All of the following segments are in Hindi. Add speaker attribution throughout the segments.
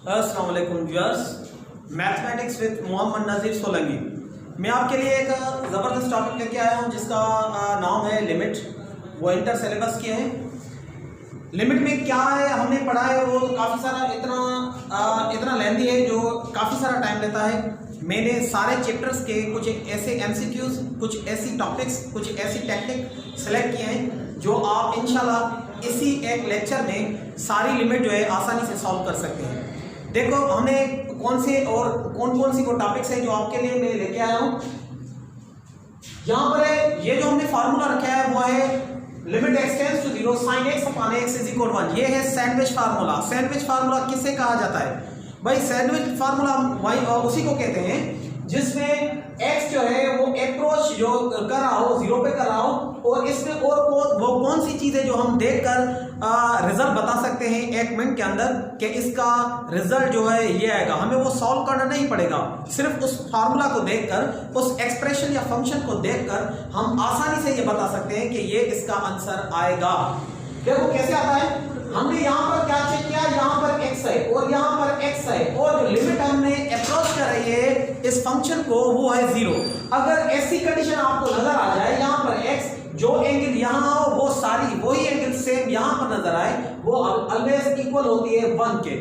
Speaker 1: अस्सलाम वालेकुम व्यूअर्स, मैथमेटिक्स विद मोहम्मद नज़ीर सोलंकी। मैं आपके लिए एक ज़बरदस्त टॉपिक लेके आया हूँ जिसका नाम है लिमिट। वो इंटर सिलेबस के हैं। लिमिट में क्या है हमने पढ़ा है वो काफ़ी सारा इतना लेंदी है जो काफ़ी सारा टाइम लेता है। मैंने सारे चैप्टर्स के कुछ ऐसे एमसीक्यूज, कुछ ऐसी टॉपिक्स, कुछ ऐसी टेक्निक सेलेक्ट किए हैं जो आप इंशाल्लाह इसी एक लेक्चर में सारी लिमिट जो है आसानी से सॉल्व कर सकते हैं। देखो हमने कौन कौन सी वो टॉपिक्स है जो आपके लिए मैं लेके आया हूँ। यहाँ पर है ये जो हमने फार्मूला रखा है वो है limit x tends to 0 sin x upon x is equal 1। ये है सैंडविच फार्मूला। सैंडविच फार्मूला किसे कहा जाता है भाई? सैंडविच फार्मूला वही उसी को कहते हैं जिसमें x जो है वो अप्रोच जो कर रहा हो 0 पे कर रहा हो, और इसमें और वो कौन सी चीज है जो हम देखकर रिजल्ट बता सकते हैं 1 मिनट के अंदर कि इसका रिजल्ट जो है ये आएगा। हमें वो सॉल्व करना नहीं पड़ेगा, सिर्फ उस फार्मूला को देखकर, उस एक्सप्रेशन या फंक्शन को देखकर हम आसानी से ये बता सकते हैं कि ये इसका आंसर आएगा। देखो कैसे आता है। हमने यहाँ पर क्या चेक किया, यहाँ पर x है और यहाँ पर x है, और जो लिमिट हमने अप्रोच कर रही है इस फंक्शन को वो है 0। अगर ऐसी कंडीशन आपको नजर आ जाए यहाँ पर x जो एंगल यहाँ हो वो सारी वही एंगल सेम यहाँ पर नजर आए, वो ऑलवेज इक्वल होती है 1 के।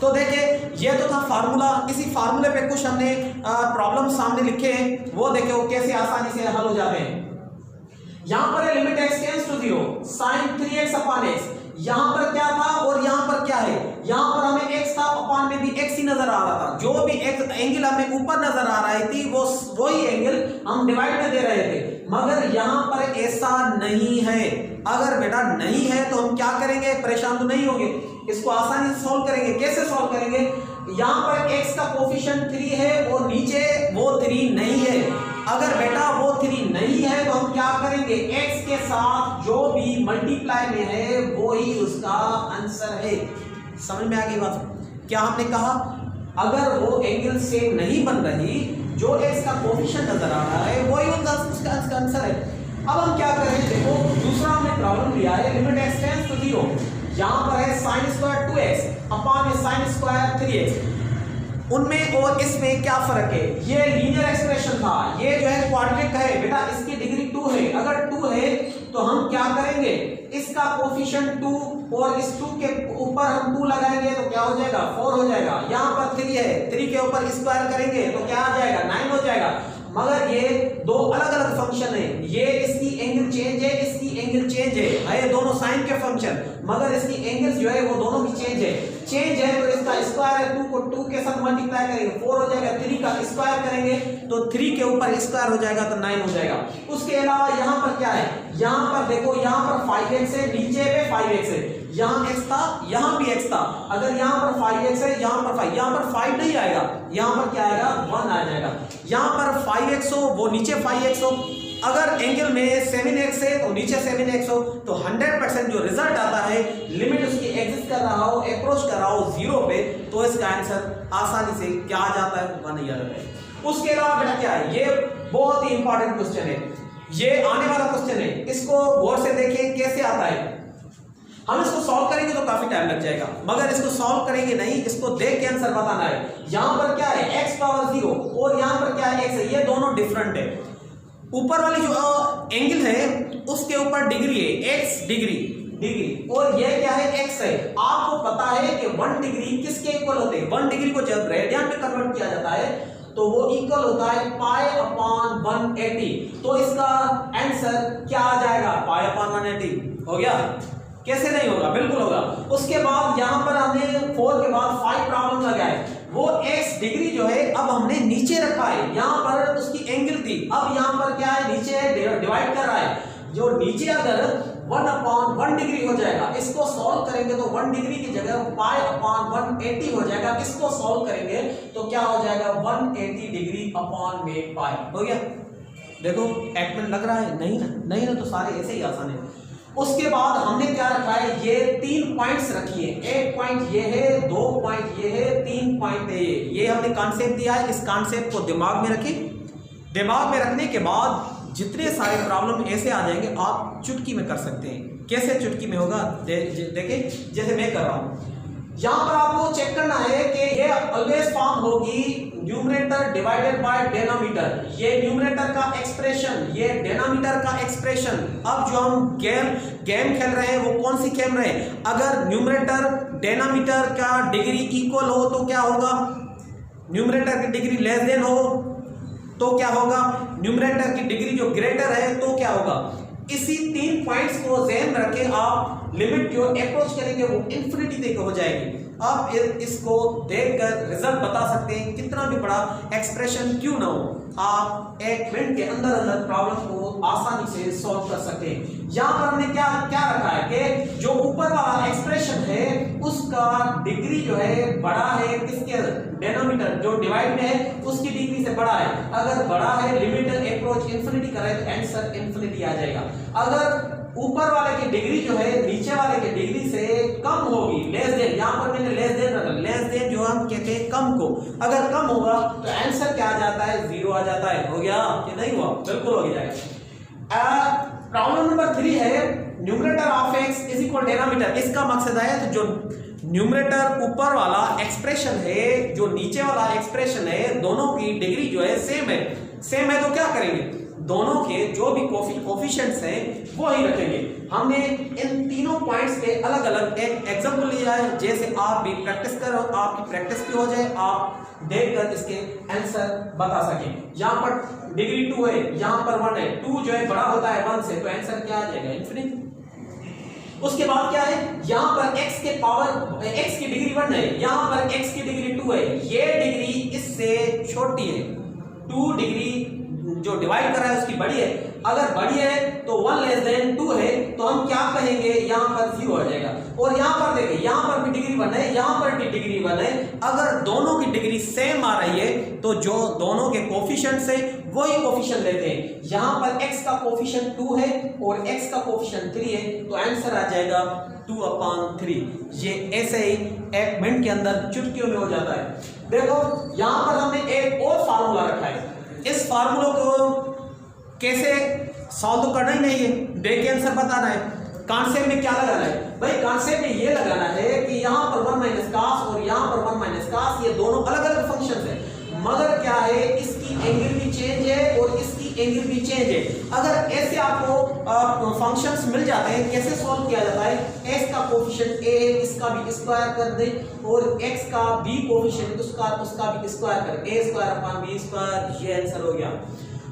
Speaker 1: तो देखिए ये तो था फार्मूला। इसी फार्मूले पे कुछ हमने प्रॉब्लम सामने लिखे हैं, वो देखिए वो कैसे आसानी से हल हो जाते हैं। यहाँ पर है limit x tends to 0 sin 3x upon x। यहाँ पर क्या था और यहाँ पर क्या है? यहाँ पर हमें x था, अपॉन में भी x ही नजर आ रहा था। जो भी एंगल हमें ऊपर नजर आ रही थी वो वही एंगल हम डिवाइड में दे रहे थे, मगर यहाँ पर ऐसा नहीं है। अगर बेटा नहीं है तो हम क्या करेंगे? परेशान तो नहीं होंगे, इसको आसानी से सॉल्व करेंगे। कैसे सॉल्व करेंगे? यहाँ पर x का कोफिशिएंट 3 है और नीचे वो 3 नहीं है। अगर बेटा वो 3 नहीं है तो हम क्या करेंगे? x के साथ जो भी मल्टीप्लाई में है वो ही उसका आंसर है। समझ में आ गई बात? क्या हमने कहा? अगर वो एंगल सेम नहीं बन रही, जो x का कोफिशिएंट नजर आ रहा है वही उसका आंसर है। अब हम क्या करें? देखो दूसरा हमने प्रॉब्लम लिया है लिमिट x टेंड्स टू 0। यहाँ पर है sin square 2x upon sin square 3x। उनमें और इसमें क्या फर्क है? ये लीनियर एक्सप्रेशन था, ये जो है क्वाड्रेटिक है बेटा, इसकी डिग्री 2 है। अगर 2 है तो हम क्या करेंगे? इसका कोफिशिएंट 2 और इस 2 के ऊपर हम 2 लगाएंगे तो क्या हो जाएगा? 4 हो जाएगा। यहाँ पर 3 है, 3 के ऊपर स्क्वायर करेंगे तो क्या आ जाएगा? 9 हो जाएगा। मगर ये दो अलग अलग फंक्शन है, ये इसकी एंगल चेंज है, इसकी एंगल चेंज है। ये दोनों साइन के फंक्शन, मगर इसकी एंगल्स जो है वो दोनों की चेंज है। चेंज है तो इसका स्क्वायर है, 2 को 2 के साथ मल्टीप्लाई करेंगे 4 हो जाएगा, 3 का स्क्वायर करेंगे तो 3 के ऊपर स्क्वायर हो जाएगा तो 9 हो जाएगा। उसके अलावा यहाँ पर क्या है? यहाँ पर देखो, यहाँ पर 5x है, नीचे पे 5x है, यहाँ x था, यहाँ भी x था। अगर यहाँ पर 5x है, यहाँ पर 5, यहाँ पर 5 नहीं आएगा, यहाँ पर क्या आएगा? 1 आ जाएगा। यहाँ पर 5x हो, वो नीचे 5x हो। अगर एंगल में 7x है तो नीचे 7x हो, तो 100% जो रिजल्ट आता है लिमिट उसकी एग्जिस्ट कर रहा हो, अप्रोच कर रहा हो 0 पे, तो इसका आंसर आसानी से क्या आ जाता है? 1 ही आ जाता है। उसके अलावा बेटा क्या है? ये बहुत ही इंपॉर्टेंट क्वेश्चन है, ये आने वाला क्वेश्चन है। इसको गौर से देखिए कैसे आता है। हम इसको सॉल्व करेंगे तो काफी टाइम लग जाएगा, मगर इसको सॉल्व करेंगे नहीं, इसको देख के आंसर बताना है। यहाँ पर क्या है? x पावर 0 और यहाँ पर क्या है? x है। ये दोनों डिफरेंट है। ऊपर वाली जो एंगल है उसके ऊपर डिग्री है, x डिग्री, और ये क्या है? x है। आपको पता है कि 1 डिग्री किसके इक्वल होते हैं? 1 डिग्री को जब रेडियन में कन्वर्ट किया जाता है तो वो इक्वल होता है पाई अपॉन 180। तो इसका आंसर क्या आ जाएगा? पाई अपॉन 180 हो गया। कैसे नहीं होगा? बिल्कुल होगा। उसके बाद यहाँ पर हमने 4 के बाद 5 प्रॉब्लम लगाए, वो x डिग्री जो है अब हमने नीचे रखा है। यहाँ पर उसकी एंगल थी, अब यहाँ पर क्या है? नीचे डिवाइड कर रहा है। जो नीचे अगर 1 अपॉन 1 डिग्री हो जाएगा, इसको सॉल्व करेंगे तो 1 डिग्री की जगह पाई अपॉन 180 हो जाएगा। इसको सॉल्व करेंगे तो क्या हो जाएगा? 180 डिग्री अपॉन में पाई हो गया। देखो 1 मिनट लग रहा है? नहीं ना, तो सारे ऐसे ही आसान है। उसके बाद हमने क्या रखा है? ये 3 पॉइंट्स रखिए, 1 पॉइंट ये है, 2 पॉइंट ये है, 3 पॉइंट है ये हमने कॉन्सेप्ट दिया है। इस कॉन्सेप्ट को दिमाग में रखें। दिमाग में रखने के बाद जितने सारे प्रॉब्लम ऐसे आ जाएंगे आप चुटकी में कर सकते हैं। कैसे चुटकी में होगा? देखें, जैसे मैं कर रहा हूं, यहां पर आपको चेक करना है कि ये ऑलवेज फॉर्म होगी न्यूमरेटर डिवाइडेड बाय डिनोमिनेटर। ये न्यूमरेटर का एक्सप्रेशन, ये डिनोमिनेटर का एक्सप्रेशन। अब जो हम गेम खेल रहे हैं वो कौन सी खेल रहे हैं? अगर न्यूमरेटर डिनोमिनेटर का डिग्री इक्वल हो तो क्या होगा? न्यूमरेटर की डिग्री लेस देन हो तो क्या होगा? न्यूमरेटर की डिग्री जो ग्रेटर है तो क्या होगा? इसी 3 पॉइंट्स को ध्यान में रखें आप। लिमिट जो अप्रोच करेंगे वो इंफिनिटी तक हो जाएगी। आप इसको देखकर रिजल्ट बता सकते हैं, कितना भी बड़ा एक्सप्रेशन क्यों ना हो, आप एक मिनट के अंदर अंदर प्रॉब्लम को आसानी से सॉल्व कर सकते हैं। यहां पर हमने क्या रखा है कि जो ऊपर वाला एक्सप्रेशन है उसका डिग्री जो है बड़ा है, किसके? डिनोमिनेटर जो डिवाइड में है उसकी डिग्री से बड़ा है। अगर बड़ा है, लिमिट अप्रोच इंफिनिटी करे तो आंसर इंफिनिटी आ जाएगा। अगर ऊपर वाले की डिग्री जो है नीचे वाले की डिग्री से कम होगी, लेस देन, यहां पर मैंने लेस देन रखा। लेस देन जो हम कहते हैं कम को, अगर कम होगा तो आंसर क्या आ जाता है? 0 आ जाता है। हो गया कि नहीं हुआ? बिल्कुल हो जाएगा। प्रॉब्लम नंबर 3 है numerator of x is equal denominator. इसका मकसद है तो जो न्यूमरेटर ऊपर वाला एक्सप्रेशन है, जो नीचे वाला एक्सप्रेशन है, दोनों की डिग्री जो है सेम है तो क्या करेंगे? दोनों के जो भी कोफिशिएंट्स हैं वो ही रखेंगे। हमने इन तीनों पॉइंट्स के अलग अलग एक एग्जांपल लिया है, जैसे आप भी प्रैक्टिस करो, आपकी प्रैक्टिस भी हो जाए, आप देखकर इसके आंसर बता सकें। यहाँ पर डिग्री 2 है, यहाँ पर 1 है। 2 जो है बड़ा होता है 1 से, तो आंसर क्या आ जाएगा? इंफिनिटी। उसके बाद क्या है? यहाँ पर x के पावर x की डिग्री 1 है, यहाँ पर x की डिग्री 2 है। ये डिग्री इससे छोटी है, 2 डिग्री जो डिवाइड कर रहा है उसकी बड़ी है। अगर बड़ी है तो 1 लेस देन 2 है, तो हम क्या कहेंगे? यहाँ पर 0 आ जाएगा। और यहाँ पर देखिए, यहाँ पर भी डिग्री 1 है, यहाँ पर भी डिग्री 1 है। अगर दोनों की डिग्री सेम आ रही है तो जो दोनों के कोफिशिएंट्स है वही कोफिशिएंट लेते हैं। यहाँ पर x का कोफिशिएंट 2 है और x का कोफिशिएंट 3 है, तो आंसर आ जाएगा 2/3। ये ऐसे ही 1 मिनट के अंदर चुटकियों में हो जाता है। देखो यहाँ पर हमने एक और फार्मूला रखा है। इस फार्मूला को कैसे सॉल्व तो करना ही नहीं है, देख के आंसर बताना है। कॉन्सेप्ट में क्या लगाना है भाई? कॉन्सेप्ट में ये लगाना है कि यहाँ पर 1 माइनस कास और यहाँ पर 1 माइनस कास, ये दोनों अलग अलग फंक्शंस है, मगर क्या है, इसकी एंगल भी चेंज है और इसकी एंगल भी चेंज है। अगर ऐसे आपको फंक्शंस मिल जाते हैं, कैसे सॉल्व किया जाता है? x का कोफिशिएंट a, इसका भी स्क्वायर कर दे, और x का b कोफिशिएंट उसका भी स्क्वायर कर, a²/b²। ये आंसर हो गया।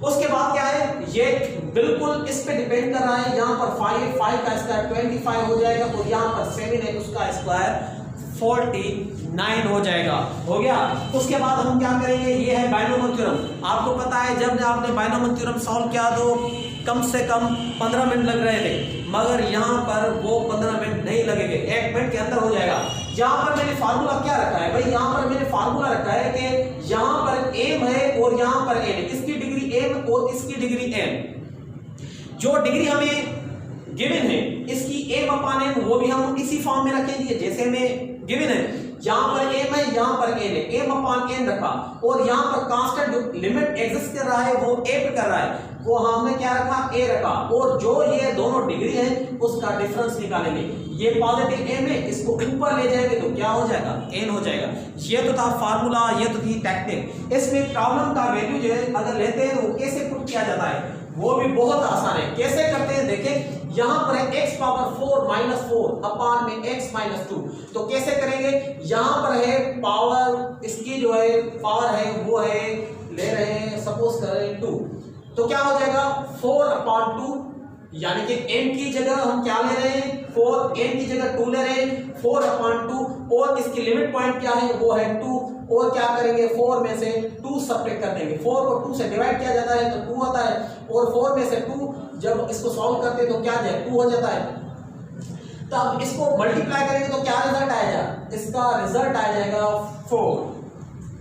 Speaker 1: उसके बाद क्या है? ये बिल्कुल इस पे डिपेंड कर रहा है। यहाँ पर 5 का स्क्वायर 25 हो जाएगा, और यहाँ पर 7 है, उसका स्क्वायर 49 हो जाएगा। हो गया। उसके बाद हम क्या करेंगे? ये है बायनोमियल थ्योरम। आपको पता है जब आपने बायनोमियल थ्योरम सॉल्व किया तो कम से कम 15 मिनट लग रहे थे, मगर यहाँ पर वो 15 मिनट नहीं लगेंगे, 1 मिनट के अंदर हो जाएगा। यहाँ पर मैंने फार्मूला क्या रखा है भाई? यहाँ पर मैंने फार्मूला रखा है कि यहाँ पर m है और यहाँ पर n है। इसकी डिग्री m और इसकी डिग्री n। जो डिग्री हमें गिवन है इसकी m/n, वो भी हम इसी फॉर्म में रखेंगे जैसे हमें गिवन है। यहाँ पर m है, यहाँ पर n है, m/n रखा, और यहाँ पर कांस्टेंट जो लिमिट एग्जिस्ट कर रहा है वो a पे कर रहा है, वो हमने क्या रखा? a रखा। और जो ये दोनों डिग्री है उसका डिफरेंस निकालेंगे। ये पॉजिटिव m है, इसको ऊपर ले जाएंगे तो क्या हो जाएगा? n हो जाएगा। ये तो था फार्मूला, ये तो थी टेक्निक। इसमें प्रॉब्लम का वैल्यू जो है अगर लेते हैं वो कैसे पुट किया जाता है, वो भी बहुत आसान है। कैसे करते हैं देखें, यहाँ पर है x पावर 4 माइनस 4 अपान में x माइनस 2। तो कैसे करेंगे? यहाँ पर है पावर, इसकी जो है पावर है वो है, ले रहे हैं सपोज करें 2, तो क्या हो जाएगा? 4/2, यानी कि n की जगह हम क्या ले रहे हैं? 4, n की जगह 2 ले रहे हैं, 4/2, और इसकी लिमिट पॉइंट क्या है? वो है 2। और क्या करेंगे? 4 में से 2 सब्ट्रैक्ट कर देंगे। 4 को 2 से डिवाइड किया जाता है तो 2 आता है, और 4 में से 2 जब इसको सॉल्व करते हैं तो क्या जाए? 2 हो जाता है। तो अब इसको मल्टीप्लाई करेंगे तो क्या रिजल्ट आएगा? इसका रिजल्ट आ जाएगा 4।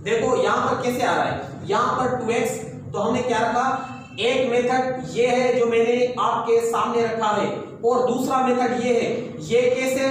Speaker 1: देखो यहाँ पर कैसे आ रहा है, यहाँ पर 2x, तो हमने क्या रखा? एक मेथड ये है जो मैंने आपके सामने रखा है, और दूसरा मेथड ये है। ये कैसे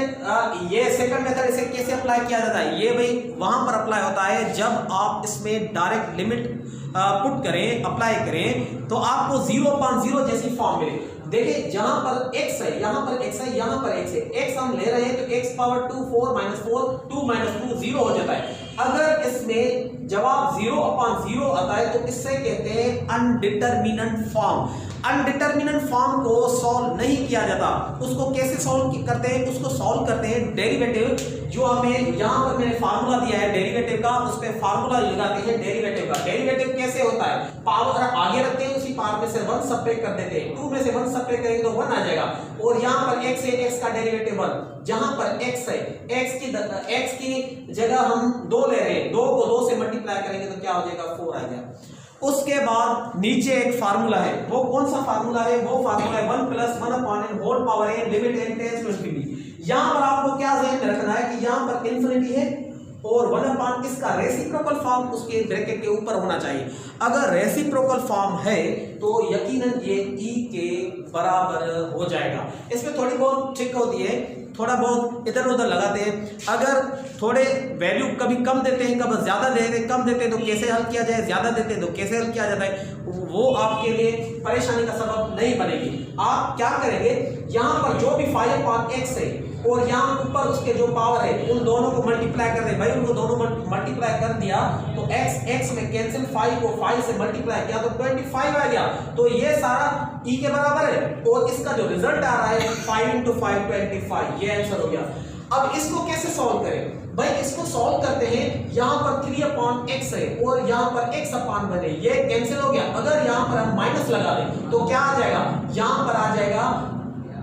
Speaker 1: ये सेकंड मेथड, इसे कैसे अप्लाई किया जाता है? ये भाई वहां पर अप्लाई होता है जब आप इसमें डायरेक्ट लिमिट पुट करें, अप्लाई करें, तो आपको 0/0 जैसी फॉर्म मिले। देखिए जहां पर x है, यहां पर x है, यहां पर x है, x हम ले रहे हैं तो x पावर 2 4 माइनस 4 2 माइनस 2 0 हो जाता है। अगर इसमें जवाब 0/0 आता है तो इससे कहते हैं अनडिटरमिनेंट फॉर्म। अनडिटरमिनेंट फॉर्म को सॉल्व नहीं किया जाता। उसको कैसे सॉल्व करते हैं? उसको सॉल्व करते हैं डेरिवेटिव, जो हमें यहां पर मैंने फार्मूला दिया है डेरिवेटिव का, उस पे फार्मूला लगाते हैं डेरिवेटिव का। डेरिवेटिव कैसे होता है? पावर आगे रखते हैं, उसी पावर में से 1 सबट्रैक्ट कर देते हैं। 2 में से 1 सबट्रैक्ट करेंगे तो 1 आ जाएगा। और यहां पर x है, x का डेरिवेटिव 1, जहां पर x है, x की जगह हम 2 ले रहे हैं, 2 को 2 से मल्टीप्लाई करेंगे तो क्या हो जाएगा? 4 आ जाएगा। उसके बाद नीचे एक फार्मूला है, वो कौन सा फार्मूला है? वो फार्मूला है 1 + 1 upon n whole power n limit n tends to infinity. यहां पर आपको क्या ध्यान में रखना है कि यहां पर इंफिनिटी है और 1 अपॉन इसका रेसिप्रोकल फॉर्म उसके ब्रैकेट के ऊपर होना चाहिए। अगर रेसिप्रोकल फॉर्म है तो यकीनन ये e के बराबर हो जाएगा। इसमें थोड़ी बहुत ट्रिक होती है, थोड़ा बहुत इधर उधर लगाते हैं। अगर थोड़े वैल्यू कभी कम देते हैं, कभी ज्यादा देते हैं, कम देते हैं तो कैसे हल किया जाए, ज्यादा देते हैं तो कैसे हल किया जाता है, वो आपके लिए परेशानी का सबब नहीं बनेगी। आप क्या करेंगे, यहां पर जो भी 5/x है और यहाँ ऊपर उसके जो पावर है उन दोनों को मल्टीप्लाई कर दे। भाई उनको दोनों मल्टीप्लाई कर दिया तो x में कैंसिल, 5 को 5 से मल्टीप्लाई किया तो 25 आ गया। तो ये सारा e के बराबर है और इसका जो रिजल्ट आ रहा है 5 × 5 25, ये आंसर हो गया। अब इसको कैसे सॉल्व करें? भाई इसको सॉल्व करते हैं, यहां पर 3/x है और यहां पर x/1 है, ये कैंसिल हो गया। अगर यहां पर हम माइनस लगा दें तो क्या आ जाएगा? यहां पर आ जाएगा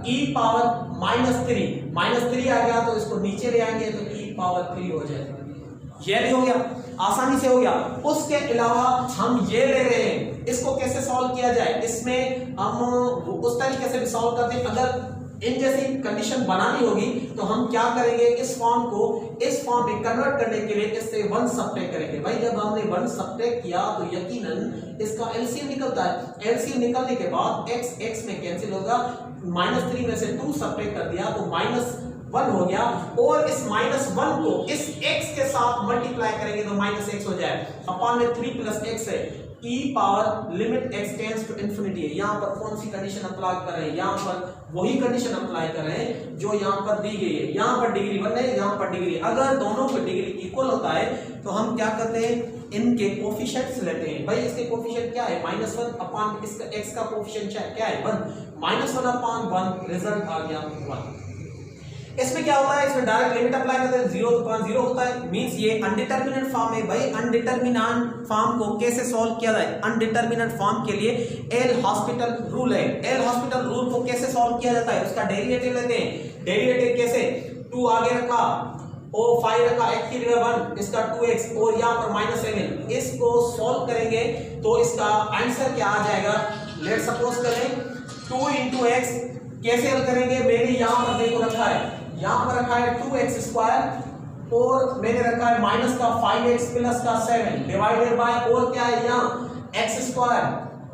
Speaker 1: e पावर -3 आ गया तो इसको नीचे ले आएंगे तो e पावर 3 हो जाएगा। ये भी हो गया, आसानी से हो गया। उसके अलावा हम ये ले रहे हैं, इसको कैसे सॉल्व किया जाए? इसमें हम उस तरीके से भी सॉल्व करते हैं। अगर इन जैसी कंडीशन बनानी होगी तो हम क्या करेंगे, इस फॉर्म को इस फॉर्म में कन्वर्ट करने के लिए इससे 1 सबट्रैक्ट करेंगे। भाई जब हमने 1 सबट्रैक्ट किया तो यकीनन इसका एलसीएम निकलता है। एलसीएम निकलने के बाद x में कैंसिल होगा, -3 में से 2 सबट्रैक्ट कर दिया तो -1 हो गया। और इस -1 को इस x के साथ मल्टीप्लाई करेंगे तो -x हो जाए। अपॉन में 3 + x है, e power limit x tends to infinity है। यहां पर कौन सी कंडीशन अप्लाई कर रहे हैं? यहां पर वही कंडीशन अप्लाई कर रहे हैं जो यहां पर दी गई है। यहां पर डिग्री 1 है, यहां पर डिग्री, अगर दोनों की डिग्री इक्वल होता है तो हम क्या करते हैं, इनके कोफिशिएंट्स लेते हैं। भाई इसके कोफिशिएंट क्या है? -1 अपॉन इसका x का कोफिशिएंट क्या है? 1 -1/1, रिजल्ट आ गया 1। इसमें क्या होता है, इसमें डायरेक्ट लिमिट अप्लाई करते हैं, 0/0 होता है, मींस ये अनडिटरमिनेट फॉर्म है। भाई अनडिटरमिनेट फॉर्म को कैसे सॉल्व किया जाए? अनडिटरमिनेट फॉर्म के लिए एल हॉस्पिटल रूल है। एल हॉस्पिटल रूल को कैसे सॉल्व किया जाता है? उसका डेरिवेटिव लेते हैं। डेरिवेटिव कैसे? 2 आगे रखा और 5 रखा, x की जगह 1, इसका 2x और यहाँ पर -7। इसको सॉल्व करेंगे तो इसका आंसर क्या आ जाएगा? लेट सपोज करें 2 × x कैसे हल करेंगे? मैंने यहाँ पर देखो रखा है, यहां पर रखा है 2x² और मैंने रखा है माइनस का 5x प्लस का 7 डिवाइडेड बाय, और क्या है यहाँ x²,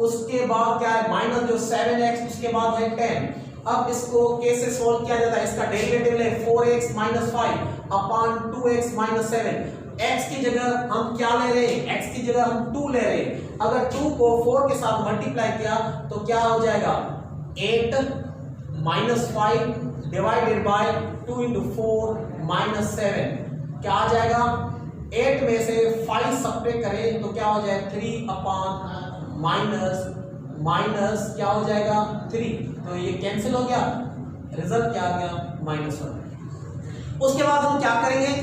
Speaker 1: उसके बाद क्या है माइनस जो 7x, उसके बाद है 10। अब इसको कैसे सॉल्व किया जाता है? इसका डेरिवेटिव ले 4x - 5 अपॉन 2x - 7। x की जगह हम क्या ले रहे हैं? x की जगह हम 2 ले रहे हैं। अगर 2 को 4 के साथ मल्टीप्लाई किया तो क्या हो जाएगा? 8 - 5 डिवाइडेड बाय 2 × 4 - 7 क्या आ जाएगा? 8 में से 5 सबट्रैक्ट करें तो क्या हो जाएगा? 3/- माइनस क्या हो जाएगा? 3, तो ये कैंसिल हो गया, रिजल्ट क्या आ गया? -1। उसके बाद हम क्या करेंगे,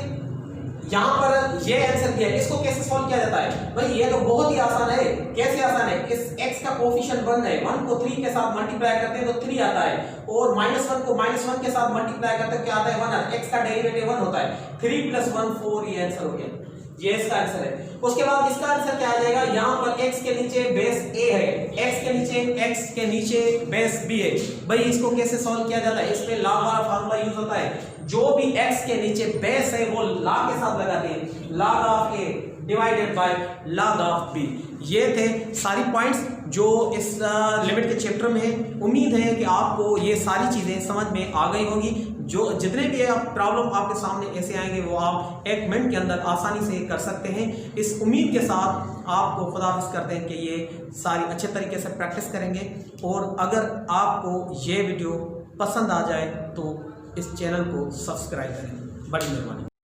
Speaker 1: यहां पर ये आंसर दिया है, इसको कैसे सॉल्व किया जाता है? भाई ये तो बहुत ही आसान है। कैसे आसान है? इस x का कोफिशिएंट 1 है, 1 को 3 के साथ मल्टीप्लाई करते हैं तो 3 आता है, और -1 को -1 के साथ मल्टीप्लाई करते हैं क्या आता है? 1 आता है। x का डेरिवेटिव 1 होता है, 3 + 1 4, ये आंसर हो गया। ये इसका आंसर है। उसके बाद इसका आंसर क्या आ जाएगा? यहां पर x के नीचे बेस a है, x के नीचे बेस b है। भाई इसको कैसे सॉल्व किया जाता है? इसमें लॉग वाला फार्मूला यूज होता है। जो भी x के नीचे बेस है वो लॉग के साथ लगाते हैं, log of a divided by log of b। ये थे सारी पॉइंट्स। जो इस लिमिट के चैप्टर में। उम्मीद है कि आपको ये सारी चीज़ें समझ में आ गई होंगी। जो जितने भी प्रॉब्लम आपके सामने ऐसे आएंगे वो आप 1 मिनट के अंदर आसानी से कर सकते हैं। इस उम्मीद के साथ आपको खुदाफिज करते हैं कि ये सारी अच्छे तरीके से प्रैक्टिस करेंगे। और अगर आपको ये वीडियो पसंद आ जाए तो इस चैनल को सब्सक्राइब करें। बड़ी मेहरबानी।